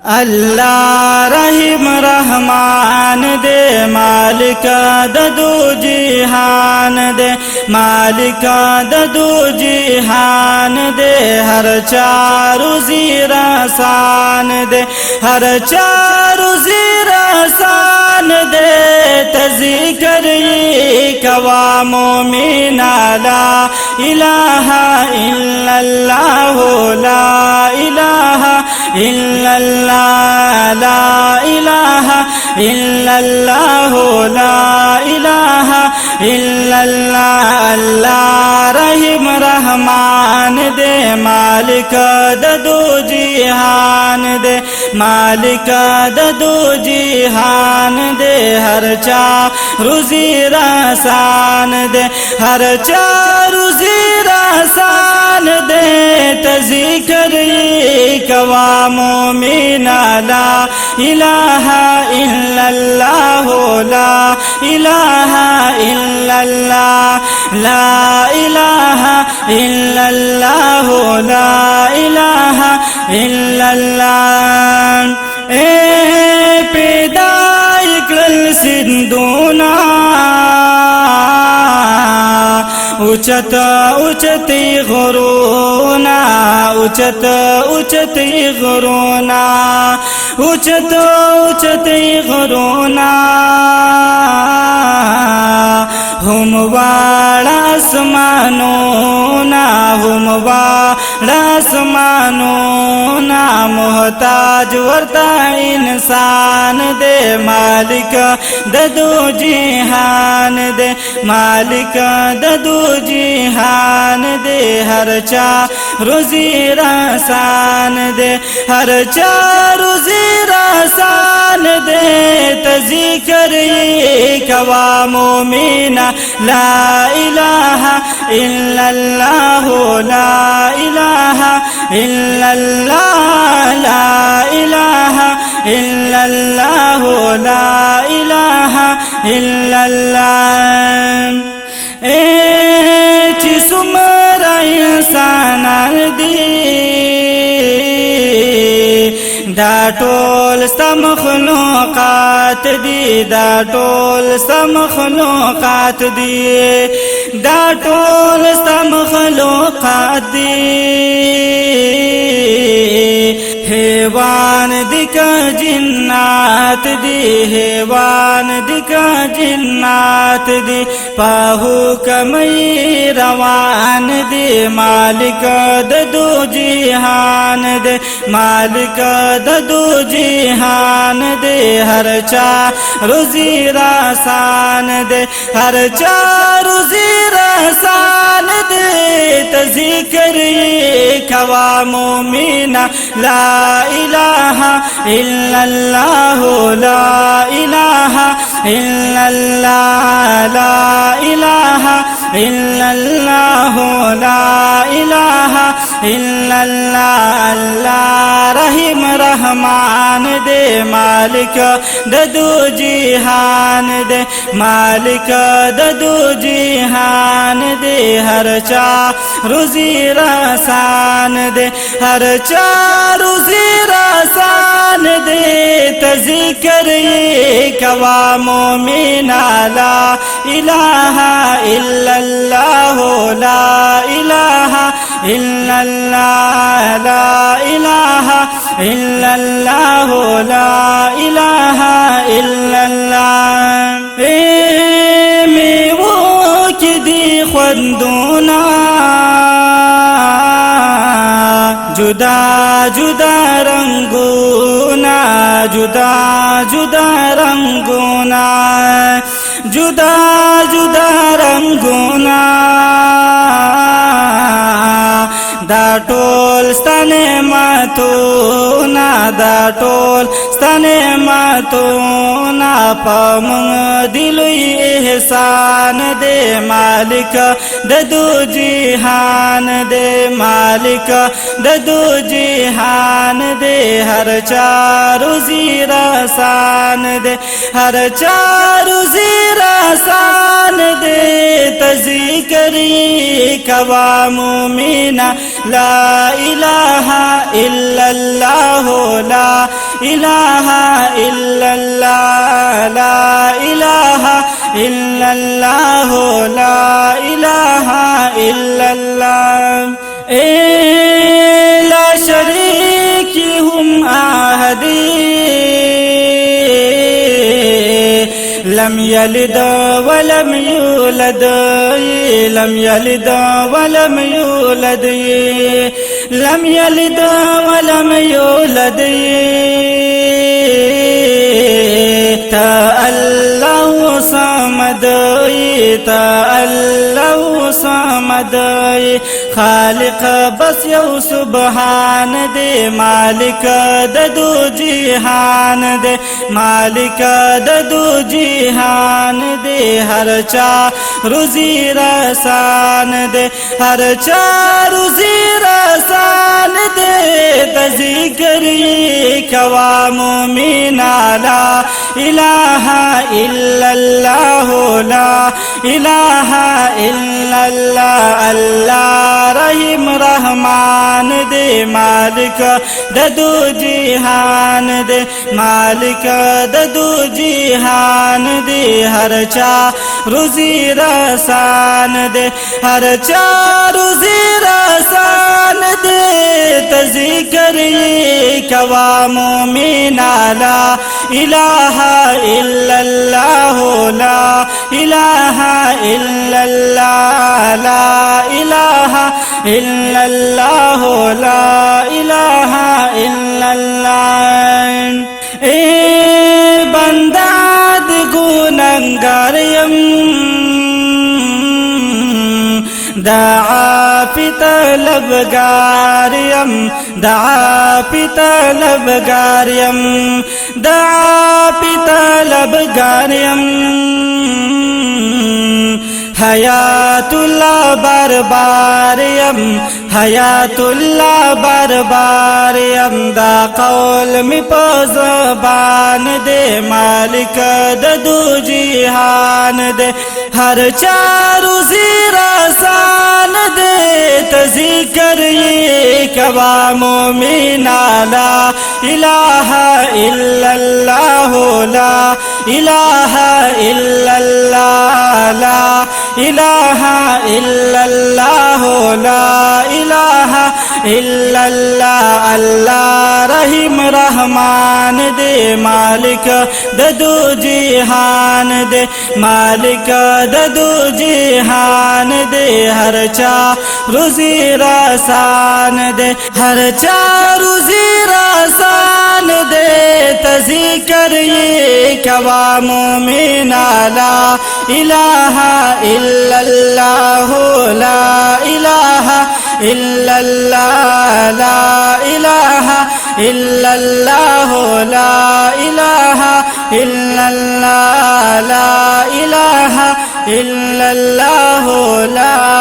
اللہ رحیم رحمان دے مالک ددو جہان دے مالک ددو جہان دے ہر چارو زیر آسان دے ہر چارو زیر آسان دے تذکر کوا مومن لا الہ الا اللہ لا الہ الا اللہ لا الہ الا اللہ لا الہ الا اللہ اللہ رحیم رحمان دے مالک ددو جہان دے مالک ددو جہان دے ہر چارو زیر آسان دے ہر چارو زیر آسان دے تذکر کوا مومن لا الہ الا اللہ لا الہ الا اللہ لا الہ الا اللہ لا الہ الا اللہ اے پیدا اکرل سندونا اوچت اوچتی غرونا اوچت اوچتی غرونا اوچت اوچتی غرونا ہم واڑا آسمانونا ہم واڑا آسمانونا محتاج ورتا انسان دے مالک ددو جہان دے مالک ددو جہان دے ہر چارو زیر آسان دے ہر چارو زیر آسان دے تذکر کوا مومن لا الہ الا اللہ لا الہ الا اللہ لا الہ الا اللہ لا الہ الا اللہ اے چی سمرا انسانان دی دا ټول ستا مخلوقات دی دا ټول ستا مخلوقات دی دا ټول ستا مخلوقات دی حیوان دی کا جنات دی حیوان دی کا جنات دی پاہو کمی روان دی مالک ددو جہان دے مالک ددو جہان دے ہر چارو زیر آسان دے ہر چارو زیر آسان دے تذکر کوا مومن لا الہ الا اللہ لا الہ الا اللہ لا الہ الا اللہ لا الہ الا اللہ اللہ رحیم رحمان دے مالک ددو جہان دے مالک ددو جہان دے ہر چارو زیر آسان دے ہر چارو زیر آسان دے تذکر کوا مومن لا الہ الا اللہ لا الہ الا اللہ لا الہ الا اللہ لا الہ الا اللہ اے میووں کی دی خوندونا جدا جدا رنگونا جدا جدا رنگونا جدا جدا رنگونا دا ټول ستا نعمتونا دا ټول ستا نعمتونا په موږ دی لوی احسان دے مالک ددو جہان دے مالک ددو جہان دے ہر چارو زیر آسان دے ہر چارو زیر آسان دے تذکر کوا مومن لا الہ الا اللہ لا إله إلا الله لا إله إلا الله لا إله إلا الله لا شريك هم أحدي لم يلد ولم يولد لم يلد ولم يولد لم يلد ولم يولد الله صمد الله صمد خالق بس یو سبحان دے مالک د دو جہان دے مالک د دو جہان دے ہر چا روزی رسان دے ہر چا روزی رسان دے ذکر کوا مومن لا الہ الا اللہ لا الہ الا اللہ اللہ رحیم رحمان دے مالک د دو جہان دے مالک د دو جہان دے ہر چا روزی رسان دے ہر چا روزی رسان دے ذکر کوا مومن لا الہ الا اللہ لا الہ الا اللہ لا الہ الا اللہ لا الہ الا اللہ اے بنداد گنہگار یم دعا پی طلبگار یم دعا پی طلبگار یم دعا پی طلبگار یم حیات اللہ بربار یم حیات اللہ بربار یم دا قول می پا زبان دے مالک د دو جہان دے ہر چا روزی رسان دے ذکر کوا مومن لا الہ الا اللہ لا الہ الا اللہ لا الہ الا اللہ لا الہ الا اللہ اللہ رحیم رحمان دے مالک د دو جہان دے مالک د دو جہان دے ہر چا روزی رسان دے ہر چا روزی رسان دے ذکر کوا مومن لا الہ الا اللہ لا الہ الا اللہ لا الہ الا اللہ لا الہ الا اللہ لا الہ الا اللہ لا